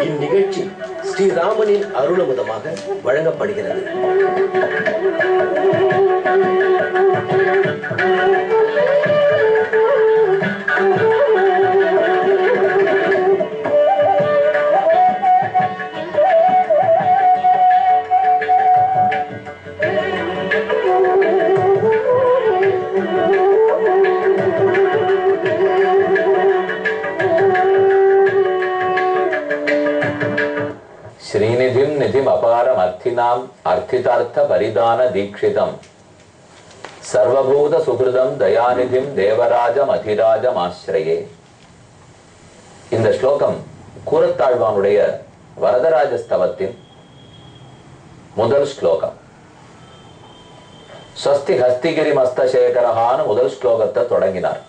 இந்நிகழ்ச்சி ஸ்ரீராமனின் அருளமுதமாக வழங்கப்படுகிறது. श्रीनिधिं निधिम अपारम अर्थिनाम अर्थितार्थ परिदान दीक्षितम सर्वभूत सुहृदम दयानिधिम देवराजम अधिराजम आश्रये. இந்த ஸ்லோகம் கூரத்தாழ்வானுடைய வரதராஜ ஸ்தவத்தின் முதல் ஸ்லோகம். ஸ்வஸ்தி ஹஸ்திகிரி மஸ்தசேகரஹான்னு முதல் ஸ்லோகத்தை தொடங்கினார்.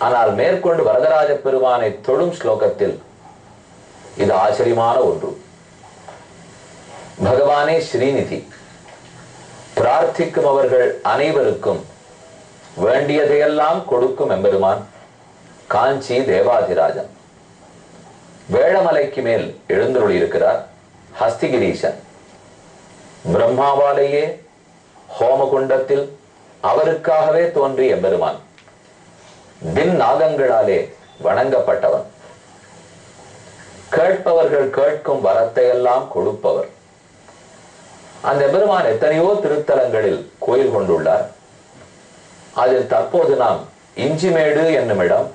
ஆனால் மேற்கொண்டு வரதராஜ பெருமானை தொழும் ஸ்லோகத்தில் இது ஆச்சரியமான ஒன்று. பகவானே ஸ்ரீநிதி, பிரார்த்திக்கும் அவர்கள் அனைவருக்கும் வேண்டியதையெல்லாம் கொடுக்கும் எம்பெருமான் காஞ்சி தேவாதிராஜன். வேழமலைக்கு மேல் எழுந்தருளி இருக்கிறார் ஹஸ்திகிரீசன். பிரம்மாவாலேயே ஹோமகுண்டத்தில் அவருக்காகவே தோன்றிய எம்பெருமான், தின் நாகங்களாலே வணங்கப்பட்டவன், கேட்பவர்கள் கேட்கும் வரத்தை எல்லாம் கொடுப்பவர். அந்த பெருமான் எத்தனையோ திருத்தலங்களில் கோயில் கொண்டுள்ளார். அதில் தற்போது நாம் இஞ்சிமேடு என்னும் இடம்,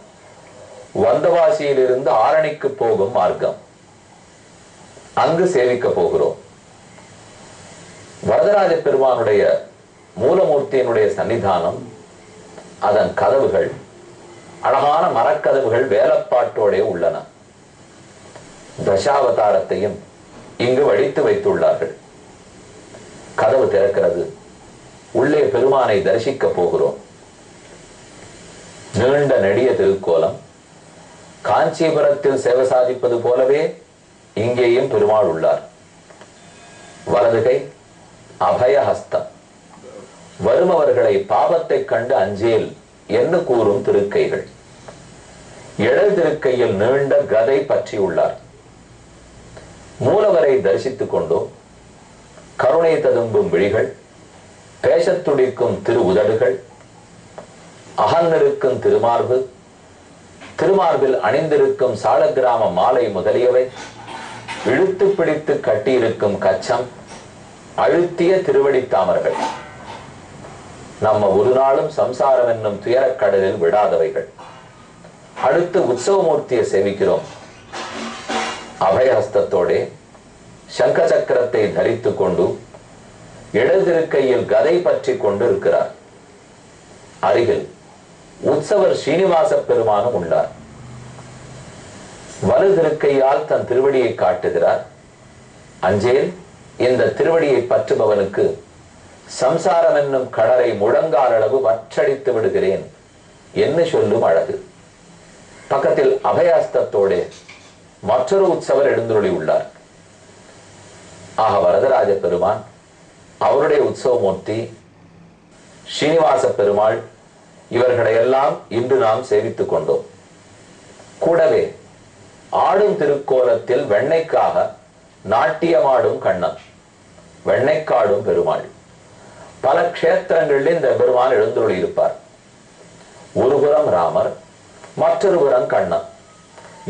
வந்தவாசியிலிருந்து ஆரணிக்கு போகும் மார்க்கம், அங்கு சேவிக்க போகிறோம். வரதராஜ பெருமானுடைய மூலமூர்த்தியினுடைய சன்னிதானம், அதன் கதவுகள் அழகான மரக்கதவுகள் வேலப்பாட்டோடே உள்ளன. தசாவதாரத்தையும் இங்கு வடித்து வைத்துள்ளார்கள். கதவு திறக்கிறது. உள்ளே பெருமானை தரிசிக்க போகிறோம். நீண்ட நெடிய திருக்கோலம். காஞ்சிபுரத்தில் சேவை சாதிப்பது போலவே இங்கேயும் பெருமாள் உள்ளார். வலதுகை அபயஹஸ்தம். வருமவர்களை பாவத்தை கண்டு அஞ்சேல் என்று கூறும் திருக்கைகள். இடது திருக்கையில் நீண்ட கதை பற்றி உள்ளார். மூலவரை தரிசித்துக் கொண்டோ கருணை ததும்பும் விழிகள், பேசத் துடிக்கும் திரு உதடுகள், அகன்னிருக்கும் திருமார்பு, திருமார்பில் அணிந்திருக்கும் சாலக்கிராம மாலை முதலியவை, இழுத்து பிடித்து கட்டியிருக்கும் கச்சம், அழுத்திய திருவடித்தாமர்கள், நம்ம ஒரு நாளும் சம்சாரம் என்னும் துயரக் கடலில் விடாதவைகள். அடுத்து உற்சவமூர்த்தியை சேவிக்கிறோம். அபயஹஸ்தத்தோடே சங்க சக்கரத்தை தரித்துக் கொண்டு இடதிருக்கையில் கதை பற்றி கொண்டு இருக்கிறார். அருகில் உற்சவர் ஸ்ரீனிவாச பெருமானும் உள்ளார். வலுதிருக்கையால் தன் திருவடியை காட்டுகிறார். அஞ்சேல், இந்த திருவடியை பற்றுபவனுக்கு சம்சாரம் என்னும் கடலை முழங்கால் அளவு வற்றடித்து விடுகிறேன் என்று சொல்லும் அழகு. பக்கத்தில் அபயஹஸ்தத்தோடே மற்றொரு உற்சவர் எழுந்துள்ளி உள்ளார். ஆக வரதராஜ பெருமான், அவருடைய உற்சவமூர்த்தி ஸ்ரீனிவாச பெருமாள், இவர்களை எல்லாம் இன்று நாம் சேவித்துக் கொண்டோம். கூடவே ஆடும் திருக்கோலத்தில் வெண்ணைக்காக நாட்டியமாடும் கண்ணன், வெண்ணைக்காடும் பெருமாள். பல க்ஷேத்திரங்களில் இந்த பெருமான் எழுந்துள்ளி இருப்பார். ஒருபுறம் ராமர், மற்றொரு புறம் கண்ணன்.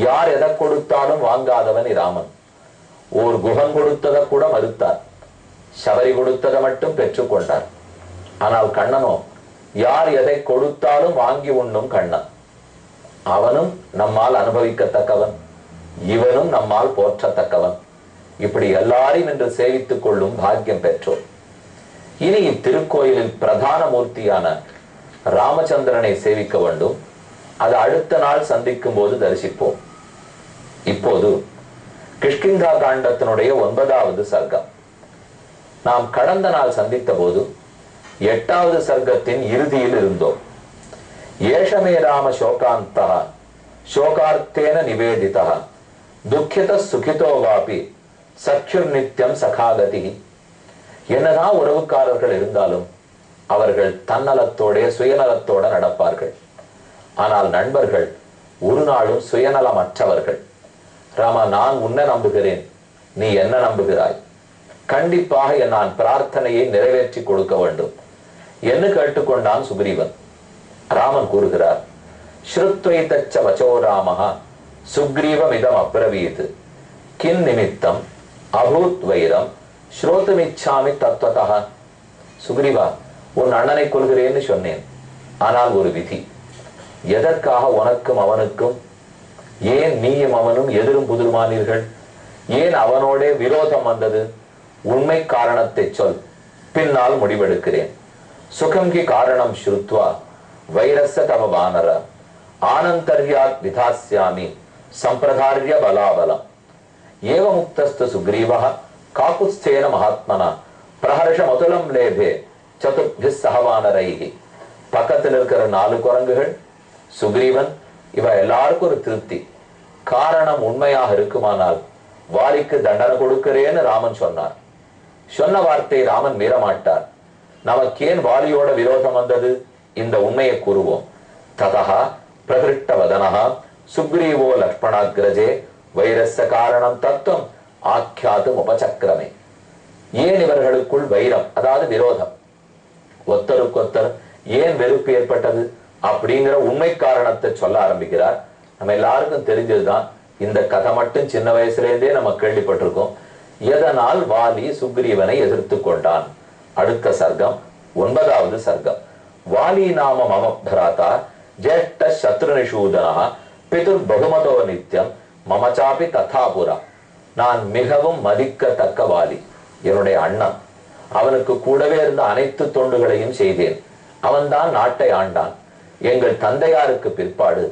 யார் எதை கொடுத்தாலும் வாங்காதவன் ராமன். ஓர் குகன் கொடுத்ததை கூட மறுத்தார். சபரி கொடுத்ததை மட்டும் பெற்றுக்கொண்டார். ஆனால் கண்ணனோ யார் எதை கொடுத்தாலும் வாங்கி உண்ணும் கண்ணன். அவனும் நம்மால் அனுபவிக்கத்தக்கவன், இவனும் நம்மால் போற்றத்தக்கவன். இப்படி எல்லாரையும் இன்று சேவித்துக் கொள்ளும் பாக்கியம் பெற்றோம். இனி இத்திருக்கோயிலில் பிரதான மூர்த்தியான ராமச்சந்திரனை சேவிக்க வேண்டும். அது அடுத்த நாள் சந்திக்கும் போது தரிசிப்போம். இப்போது கிஷ்கிந்தா காண்டத்தினுடைய 9வது சர்க்கம். நாம் கடந்த நாள் சந்தித்த போது 8வது சர்க்கத்தின் இறுதியில் இருந்தோம். ஏஷமே ராம சோகாந்தா சோகார்த்தேன நிவேதிதா துக்கித சுகிதோ வாபி சக்ஷுர் நித்தியம் சகாகதி. என்னதான் உறவுக்காரர்கள் இருந்தாலும் அவர்கள் தன்னலத்தோட சுயநலத்தோட நடப்பார்கள். ஆனால் நண்பர்கள் ஒரு நாளும் சுயநலமற்றவர்கள். ராமா, நான் உன்னை நம்புகிறேன், நீ என்ன நம்புகிறாய்? கண்டிப்பாக நான் பிரார்த்தனையை நிறைவேற்றி கொடுக்க வேண்டும் என்று கேட்டுக்கொண்டான் சுக்ரீவன். ராமன் கூறுகிறார், ஸ்ருத்வைதச்ச வச்சோ ராமஹ சுக்ரீவமிதம் அப்ரவீத் கின் நிமித்தம் அபூத் வைரம் ஸ்ரோதுமிச்சாமி தத்வதஹ. சுக்ரீவா, உன் அண்ணனை கொள்கிறேன்னு சொன்னேன், ஆனால் ஒரு விதி. எதற்காக உனக்கும் அவனுக்கும், ஏன் நீயும் அவனும் எதிரும் புதிருமானீர்கள்? ஏன் அவனோட விரோதம் வந்தது? உண்மை காரணத்தை சொல், பின்னால் முடிவெடுக்கிறேன். சுகங்கி காரணம் ஸ்ருத்வா வைரஸ்ய தவ வானர ஆனந்தர்யாத் விதாஸ்யாமி சம்பிரதார்ய பலாபலம். ஏவ முக்தஸ்து சுக்ரீவஹ காகுஸ்தேன மகாத்மனா பிரஹர்ஷ மதுலம் லேபே சதுர்பிஸ் சகவானரைஹி. பக்கத்தில் இருக்கிற 4 குரங்குகள், சுக்ரீவன், இவ எல்லாருக்கும் ஒரு திருப்தி. காரணம் உண்மையாக இருக்குமானால் வாலிக்கு தண்டனை கொடுக்கிறேன்னு ராமன் சொன்னார். சொன்ன வார்த்தை ராமன் மீறமாட்டார். நமக்கேன் வாலியோட விரோதம் வந்தது? இந்த உண்மையை கூறுவோம். ததா பிரகிருஷ்ட வதனஹா சுக்ரீவோ லக்ஷ்மணாக்ரஜே வைரஸ்ய காரணம் தத்துவம் ஆக்கியாதும் உபசக்கிரமே. ஏன் இவர்களுக்குள் வைரம், அதாவது விரோதம், ஒத்தருக்கொத்தர் ஏன் வெறுப்பு ஏற்பட்டது அப்படிங்கிற உண்மை காரணத்தை சொல்ல ஆரம்பிக்கிறார். நம்ம எல்லாருக்கும் தெரிஞ்சதுதான். இந்த கதை மட்டும் சின்ன வயசுலேருந்தே நம்ம கேள்விப்பட்டிருக்கோம். எதனால் வாலி சுக்ரீவனை எதிர்த்து கொண்டான்? அடுத்த சர்க்கம் 9வது சர்க்கம். வாலி நாம மம பராதா ஜேஷ்ட சத்ருநிஷூதனா பிதுர் பகுமதோ நித்யம் மமச்சாபி ததாபுரா. நான் மிகவும் மதிக்கத்தக்க வாலி, என்னுடைய அண்ணன். அவனுக்கு கூடவே இருந்த அனைத்து தொண்டுகளையும் செய்தேன். அவன்தான் நாட்டை ஆண்டான். எங்கள் தந்தையாருக்கு பிற்பாடு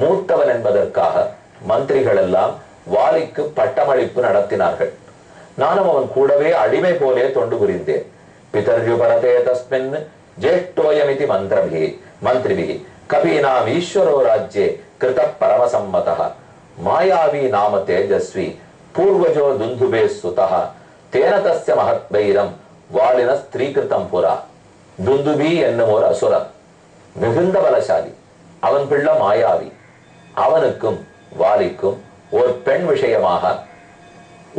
மூத்தவன் என்பதற்காக மந்திரிகள் எல்லாம் வாலிக்கு பட்டமளிப்பு நடத்தினார்கள். நானும் அவன் கூடவே அடிமை போலே தொண்டு புரிந்தேன். பிதர்யுபரதே தஸ்மின் ஜேஷ்டோயமிதி மந்திரிபிகி கபீனாம் ஈஸ்வரோ ராஜ்யே கிருத பரமசம்மதः மாயாவி நாம தேஜஸ்வி பூர்வஜோ துந்துபே சுதः தேன தஸ்ய மகத் வைரம் வாலின ஸ்திரீகிருதம் புரா. துந்துபி என்னும் ஒரு அசுரன், மிகுந்த பலசாலி. அவன் பிள்ளை மாயாவி. அவனுக்கும் வாலிக்கும் ஒரு பெண் விஷயமாக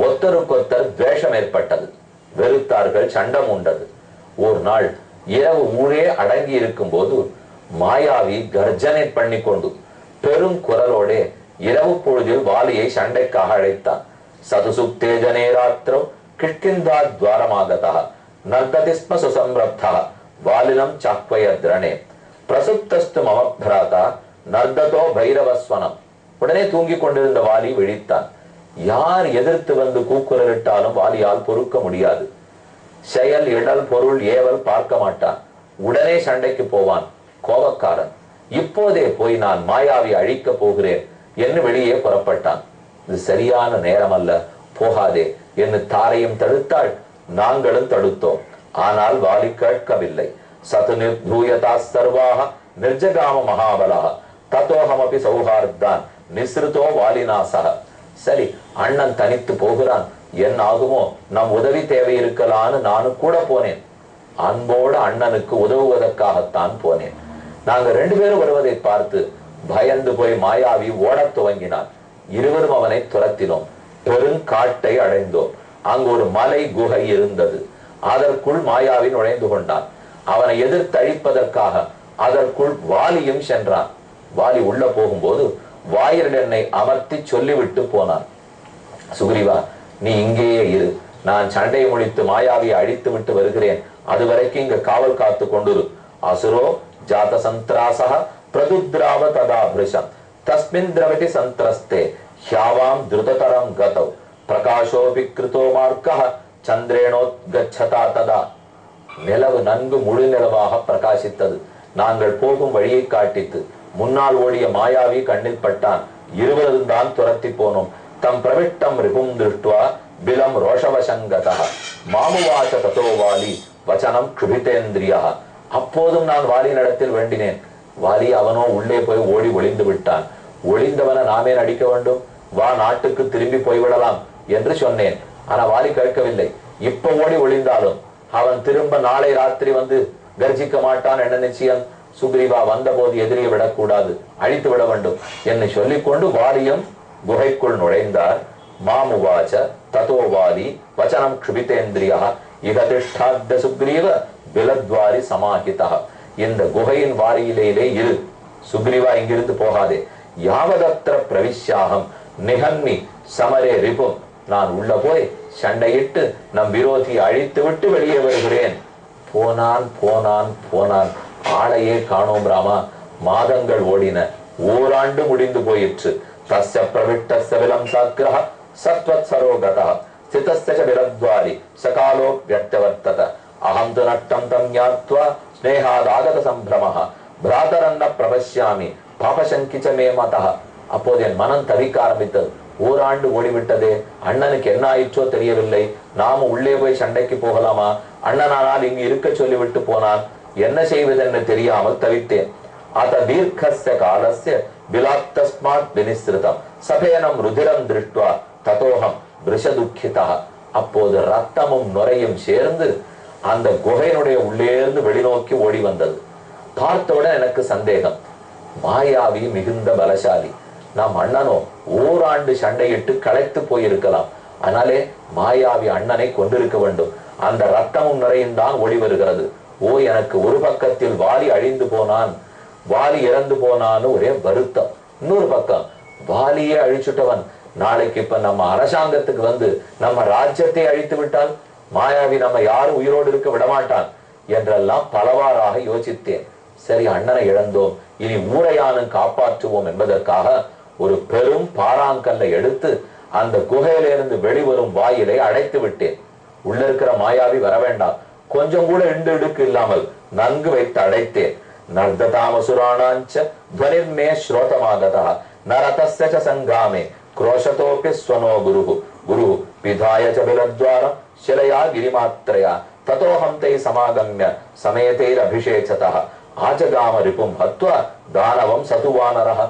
ஒத்தருக்கொத்தர் துவேஷம் ஏற்பட்டது. வெறுத்தார்கள், சண்டம் உண்டது. ஒரு நாள் இரவு ஊரே அடங்கி இருக்கும் போது மாயாவி கர்ஜனை பண்ணி கொண்டு பெரும் குரலோட இரவு பொழுதில் வாலியை சண்டைக்காக அழைத்தான். சதுசுக்தேஜனே ராத்திரோ கிஷ்கிந்தா துவாரமாகதா நர்ததிஸ்ம சுசம்ரப்தா வாலினம் சாக்வயத்ரணே பிரசுப்தஸ்து மம பராதா நர்ததோ பைரவஸ்வனம். உடனே தூங்கி கொண்டிருந்த வாலி விழித்தான். யார் எதிர்த்து வந்து கூக்குரலிட்டாலும் வாலியால் பொறுக்க முடியாது. செயல், இடல், பொருள், ஏவல் பார்க்க மாட்டான். உடனே சண்டைக்கு போவான். கோபக்காரன். இப்போதே போய் நான் மாயாவி அழிக்க போகிறேன் என்று வெளியே புறப்பட்டான். இது சரியான நேரம் அல்ல, போகாதே என்று தாரையும் தடுத்தாள், நாங்களும் தடுத்தோம். ஆனால் வாலி கேட்கவில்லை. சது நிர்தூயதா சர்வாக நிர்ஜகாம மகாபலாக தத்தோகமபி சௌஹார்தான் நிஸ்ருதோ வாலிநாசக. சரி, அண்ணன் தனித்து போகிறான், என்ன ஆகுமோ, நம் உதவி தேவை இருக்கலான்னு நானும் கூட போனேன். அன்போடு அண்ணனுக்கு உதவுவதற்காகத்தான் போனேன். நாங்க 2 பேரும் வருவதை பார்த்து பயந்து போய் மாயாவி ஓடத் துவங்கினான். இருவரும் அவனை துரத்தினோம். பெருங்காட்டை அடைந்தோம். அங்கு ஒரு மலை குகை இருந்தது. அதற்குள் மாயாவி நுழைந்து கொண்டான். அவனை எதிர்த்தழிப்பதற்காக அதற்குள் வாலியும் சென்றான். வாலி உள்ள போகும்போது வாயில் என்னை அமர்த்தி சொல்லிவிட்டு போனான். சுக்ரீவா, நீ இங்கேயே இரு, நான் சண்டையை முடித்து மாயாவியை அழித்து விட்டு வருகிறேன். அதுவரைக்கும் இங்க காவல் காத்து கொண்டிரு. அசுரோ ஜாத சந்திராசக பிரதுத்ராவ ததா பிருஷம் தஸ்மின் திரவதி சந்திரஸ்தே ஹ்யாவாம் திருததரம் கதௌ பிரகாஷோபி கிருதோ மார்க்கஹ சந்திரேனோத்கச்சதா ததா. நிலவு நன்கு முழு நிலவாக பிரகாசித்தது. நாங்கள் போகும் வழியை காட்டித்து. முன்னால் ஓடிய மாயாவி கண்ணில் பட்டான். இருவரும் தான் துரத்தி போனோம். தம் பிரவிட்டம் ரிபும் திருஷ்டுவா பிலம் ரோஷவசங்கதா மாமுவாச ததோ வாலி வச்சனம் க்ஷுபிதேந்திரியா. அப்போதும் நான் வாலியினிடத்தில் வேண்டினேன். வாலி அவனோ உள்ளே போய் ஓடி ஒளிந்து விட்டான். ஒளிந்தவனை நாமே நடிக்க வேண்டும், வா நாட்டுக்கு திரும்பி போய்விடலாம் என்று சொன்னேன். ஆனா வாலி கேட்கவில்லை. இப்ப ஓடி ஒளிந்தாலும் அவன் திரும்ப நாளை ராத்திரி வந்து கர்ஜிக்க மாட்டான். என்ன நிச்சயம்? சுக்ரீவா வந்த போது எதிரியை விடக்கூடாது, அழித்து விட வேண்டும் என்று சொல்லிக்கொண்டு வாலியும் குகைக்குள் நுழைந்தார். மாமுவாச்ச ததோ வாலி வச்சனம் க்ஷுபிதேந்திரியா இகதிஷ்டாத்த சுக்ரீவ பிலத்வாரி சமாஹிதா. இந்த குகையின் வாரியிலே இரு, சுக்ரீவா இங்கிருந்து போகாதே. யாவதத்திர பிரவிஷ்யாகம் நிகன்னி சமரே ரிபும். நான் உள்ள போய் சண்டையிட்டு நம் விரோதியை அழித்து விட்டு வெளியே வருகிறேன். போனான் போனான் போனான், ஆளையே காணோம் ராமா. மாதங்கள் ஓடின, ஓராண்டு முடிந்து போயிற்று. தஸ்ய பிரவிட்டஸ்ய விலம் சாக்கிரஹ சத்வத் சரோகதா ஸ்திதஸ்ய விலத்வாரி சகாலோ வியக்தவர்த்தத. அஹம் து நட்டம் தம் ஞாத்வா ஸ்நேகாதாகத சம்பிரமஹ பிராதரன்ன பிரபஷ்யாமி பாபசங்கிச்ச மே மதஹ. அப்போது என் மனம் தவிக்க ஆரம்பித்தது. ஓராண்டு ஓடிவிட்டதே, அண்ணனுக்கு என்ன ஆயிற்றோ தெரியவில்லை. நாம உள்ளே போய் சண்டைக்கு போகலாமா? அண்ணனானால் இங்கு இருக்க சொல்லிவிட்டு போனான். என்ன செய்வதென்னு தெரியாமல் தவித்தேன். அத தீர்க்கஸ்ய காலஸ்ய பிலாத்தஸ்மாத் வினிஸ்ருதம் சபேனம் ருதிரம் திருஷ்டுவா ததோகம் விஷதுக்கிதா. அப்போது ரத்தமும் நுரையும் சேர்ந்து அந்த குகையினுடைய உள்ளேர்ந்து வெளிநோக்கி ஓடி வந்தது. பார்த்தவுடன் எனக்கு சந்தேகம், மாயாவி மிகுந்த பலசாலி. நாம் அண்ணனோ ஓராண்டு சண்டையிட்டு களைத்து போயிருக்கலாம். ஆனாலே மாயாவி அண்ணனை கொண்டிருக்க வேண்டும். அந்த ரத்தமும் நுரையும் தான் ஓடி வருகிறது. ஓ, எனக்கு ஒரு பக்கத்தில் வாலி அழிந்து போனான், வாலி இறந்து போனான்னு ஒரே வருத்தம். இன்னொரு பக்கம் வாலியே அழிச்சுட்டவன் நாளைக்கு இப்ப நம்ம அரசாங்கத்துக்கு வந்து நம்ம ராஜ்யத்தை அழித்து விட்டால் மாயாவி நம்ம யாரும் உயிரோடு இருக்க விடமாட்டான் என்றெல்லாம் பலவாறாக யோசித்தேன். சரி, அண்ணனை இழந்தோம், இனி ஊரையானும் காப்பாற்றுவோம் என்பதற்காக ஒரு பெரும் பாறாங்கல்லை எடுத்து அந்த குகையிலிருந்து வெளிவரும் வாயிலை அடைத்து விட்டேன். உள்ள இருக்கிற மாயாவி வர வேண்டாம், கொஞ்சம் கூட இண்டு இடுக்கு இல்லாமல் நன்கு வைத்து அடைத்தேன். நர்ததாமசுராணாஞ்ச துவனிர்மே ஸ்ரோதமாகதா நரதஸ்ய ச சங்காமே क्रोशतोपि स्वनो गुरुः गुरुः पिधाय च बिलद्वारं शिलया गिरिमात्रया ततोहं ते समागम्य समेतैरभिषेचतः आजगाम रिपुं हत्वा दानवं सतुवानरः.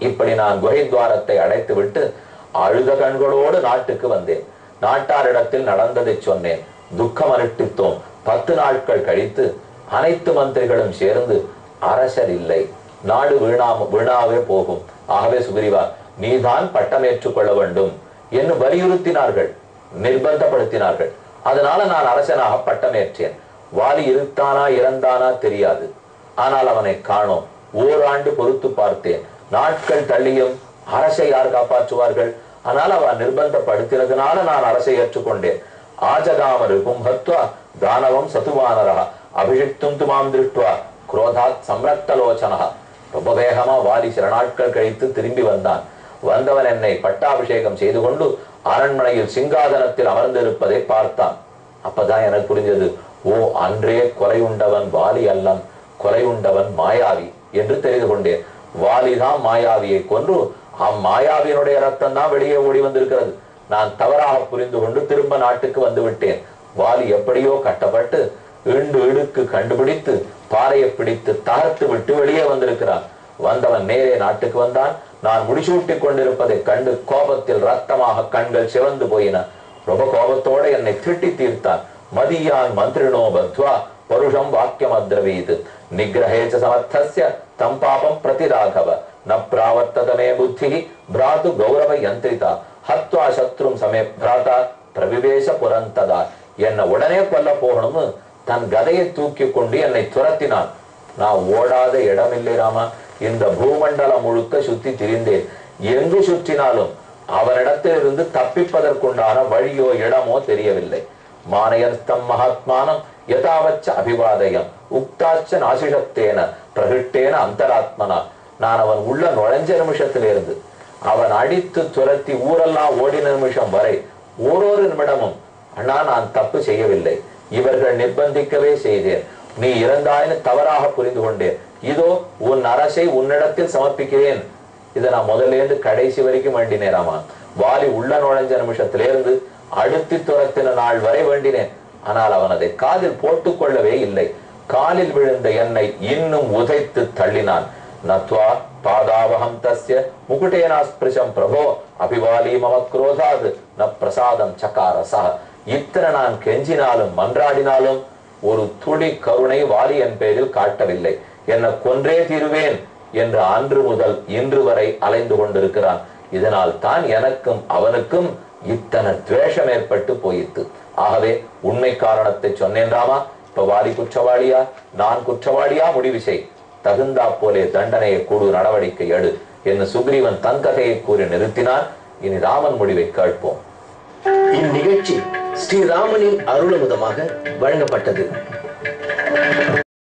இப்படி நான் குகை துவாரத்தை அடைத்து விட்டு அழுத கண்களோடு நாட்டுக்கு வந்தேன். நாட்டாரிடத்தில் நடந்ததை சொன்னேன். துக்கம் அனுஷ்டித்தோம். 10 நாட்கள் கழித்து அனைத்து மந்திரிகளும் சேர்ந்து அரசர் இல்லை, நாடு வீணாவே போகும், ஆகவே சுக்ரீவா நீதான் பட்டமேற்றுக் கொள்ள வேண்டும் என்று வலியுறுத்தினார்கள், நிர்பந்தப்படுத்தினார்கள். அதனால நான் அரசனாக பட்டமேற்றேன். வாலி இருத்தானா இறந்தானா தெரியாது, ஆனால் அவனை காணோம். ஓராண்டு பொறுத்து பார்த்தேன். நாட்கள் தள்ளியும் அரசை யார் காப்பாற்றுவார்கள்? ஆனால் அவன் நிர்பந்தப்படுத்தினதுனால நான் அரசை ஏற்றுக்கொண்டேன். ஆஜகாம ரிபும் ஹத்வா தானவம் சதுவானரா அபிஷிக்தும் துமாம் திருஷ்டுவா குரோதாத் சம்ரக்தலோச்சனஹ. ரொம்ப வேகமா வாலி சில நாட்கள் கழித்து திரும்பி வந்தான். வந்தவன் என்னை பட்டாபிஷேகம் செய்து கொண்டு அரண்மனையில் சிங்காதனத்தில் அமர்ந்திருப்பதை பார்த்தான். அப்பதான் எனக்கு புரிஞ்சது, ஓ, அன்றே கொலை உண்டவன் வாலி அல்லன், கொலை உண்டவன் மாயாவி என்று தெரிந்து கொண்டேன். வாலிதான் மாயாவியை கொன்று அம்மாயாவியினுடைய ரத்தம் தான் வெளியே ஓடி வந்திருக்கிறது. நான் தவறாக புரிந்து கொண்டு திரும்ப நாட்டுக்கு வந்து விட்டேன். வாலி எப்படியோ கட்டப்பட்டு இண்டு இடுக்கு கண்டுபிடித்து பாறையை பிடித்து தகர்த்து விட்டு வெளியே வந்திருக்கிறான். வந்தவன் நேரே நாட்டுக்கு வந்தான். நான் முடிசூட்டி கொண்டிருப்பதை கண்டு கோபத்தில் ரத்தமாக கண்கள் சிவந்து போயின. ரொம்ப கோபத்தோட என்னை திட்டி தீர்த்தான். மதியான் மந்திரினோ பத்வா பருஷம் வாக்கியம் அத்ரவீத் நிகிரஹேச்ச சமர்த்தஸ்ய தம் பாபம் பிரதிராகவ ந பிராவர்த்ததமே புத்தி பிராது கௌரவ யந்திரிதா ஹத்வா சத்ரும் சமே பிராதா பிரவிவேச புரந்ததா. என்னை உடனே கொல்ல போகணும்னு தன் கதையை தூக்கி கொண்டு என்னை துரத்தினான். நான் ஓடாத இடமில்லை ராமா. இந்த பூமண்டலம் முழுக்க சுத்தி திரிந்தேன். எங்கு சுற்றினாலும் அவனிடத்திலிருந்து தப்பிப்பதற்குண்டான வழியோ இடமோ தெரியவில்லை. மானயஸ்தம் மகாத்மானம் யதாவச்ச அபிவாதயம் உக்தாச்ச நாசிஷத்தேன பிரகிட்டேன அந்தராத்மனா. நான் அவன் உள்ள நுழைஞ்ச நிமிஷத்திலிருந்து அவன் அடித்து துரத்தி ஊரெல்லாம் ஓடின நிமிஷம் வரை ஓரொரு நிமிடமும் அண்ணா நான் தப்பு செய்யவில்லை, இவர்கள் நிர்பந்திக்கவே செய்தேன், நீ இறந்தாயின்னு தவறாக புரிந்து கொண்டேன், இதோ உன் அரசை உன்னிடத்தில் சமர்ப்பிக்கிறேன். இதை நான் முதல்ல இருந்து கடைசி வரைக்கும் வேண்டினேராமா. வாலி உள்ள நுழைஞ்ச நிமிஷத்திலிருந்து அடுத்து துரத்தின நாள் வரை வேண்டினேன். ஆனால் அவன் அதை காதில் போட்டுக் கொள்ளவே இல்லை. காலில் விழுந்த என்னை இன்னும் உதைத்து தள்ளினான். நத்வா பாதாவகம் தஸ்ய முகுட்டேனாஸ்பிருஷம் பிரபோ அபிவாலி மம குரோதாது ந பிரசாதம் சகாரசா. இத்தனை நான் கெஞ்சினாலும் மன்றாடினாலும் ஒரு துளி கருணை வாலி என் பேரில் காட்டவில்லை. என்னை கொன்றே தீருவேன் என்று அன்று முதல் இன்று வரை அலைந்து கொண்டிருக்கிறான். இதனால் தான் எனக்கும் அவனுக்கும் இத்தனை துவேஷம் ஏற்பட்டு போயிற்று. ஆகவே உண்மை காரணத்தை சொன்னேன் ராமா. இப்ப வாலி குற்றவாளியா நான் குற்றவாளியா முடிவு செய். தகுந்தா போலே தண்டனையை கூடு, நடவடிக்கை எடு என்று சுக்ரீவன் தன் கதையை கூறி நிறுத்தினான். இனி ராமன் முடிவை கேட்போம். இந்நிகழ்ச்சி ஸ்ரீராமனின் அருளமுதமாக வழங்கப்பட்டது.